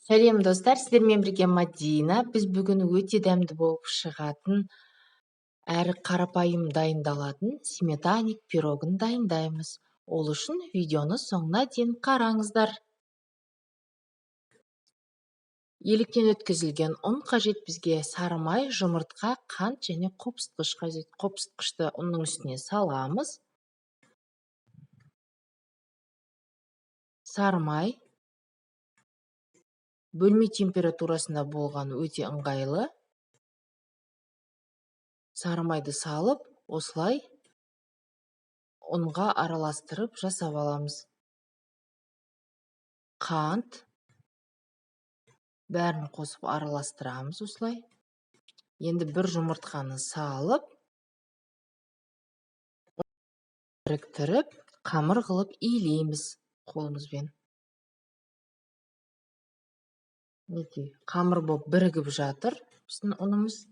Сәлем достар, сіздермен бірге Мадина. Біз бүгін өте дәмді болып шығатын әрі қарапайым дайындалатын сметаник пирогын дайындаймыз. Ол үшін видеоны соңына дейін қараңыздар. Еліктен өткізілген ұн қажет бізге. Сары май, жұмыртқа, қант және қопсытқыш қажет. Қопсытқышты ұнның үстіне саламыз. Сары май бөлме температурасында болған өте ыңғайлы. Сары майды салып, осылай ұнға араластырып жасап аламыз. Қант бәрін қосып араластырамыз осылай. Енді бір жұмыртқаны салып, біріктіріп, қамыр қылып илейміз қолымызбен. Қамыр болып бірігіп жатыр біздің ұнымыз.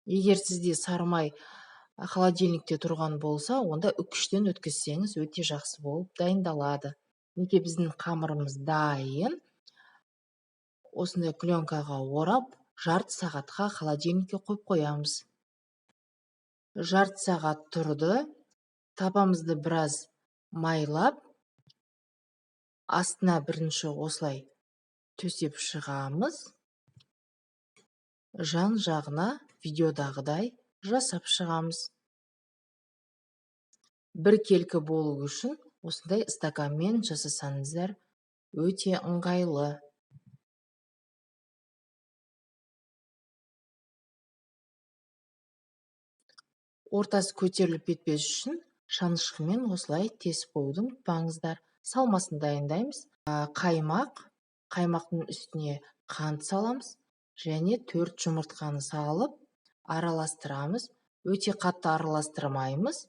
Егер сізде сары май холодильникте тұрған болса, онда үкіштен өткізсеңіз өте жақсы болып дайындалады. Біздің қамырымыз дайын. Осындай пленкаға орап, жарты сағатқа холодильникке қойып қоямыз. Жарты сағат тұрды. Табамызды біраз майлап, астына бірінші осылай төсеп шығамыз. Жан жағына видеодағыдай жасап шығамыз. Бір келкі болу үшін осындай стаканмен жасасаңыздар өте ыңғайлы. Ортасы көтеріліп кетпес үшін шанышқымен осылай тесіп қоюды ұмытпаңыздар. Салмасын дайындаймыз. Қаймақтың үстіне қант саламыз және 4 жұмыртқаны салып араластырамыз. Өте қатты араластырмаймыз.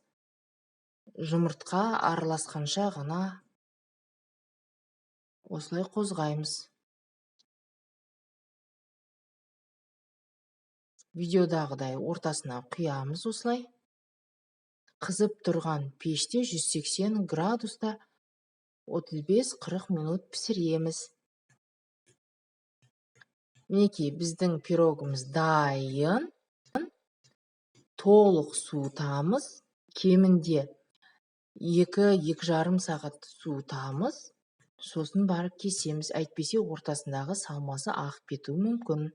Жұмыртқа араласқанша ғана осылай қозғаймыз. Видеодағыдай ортасына құямыз осылай. Қызып тұрған пеште 180 градуста 35-40 минут пісіреміз. Біздің пирогымыз дайын. Толық суытамыз. Кемінде 2-2,5 сағат суытамыз. Сосын барып кесеміз. Әйтпесе ортасындағы салмасы ағып кетуі мүмкін.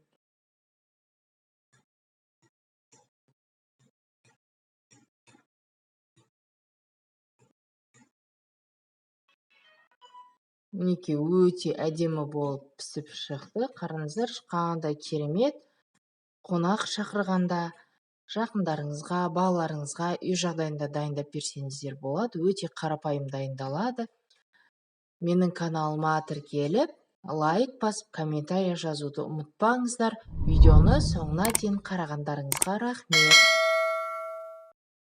Өте әдемі болып пісіп шықты. Қараңыздар, қандай керемет. Қонақ шақырғанда, жақындарыңызға, балаларыңызға үй жағдайында дайындап берсеңіздер болады. Өте қарапайым дайындалады. Менің каналыма тіркеліп, лайк басып, комментарий жазуды ұмытпаңыздар. Видеоны соңына дейін қарағандарыңызға рахмет.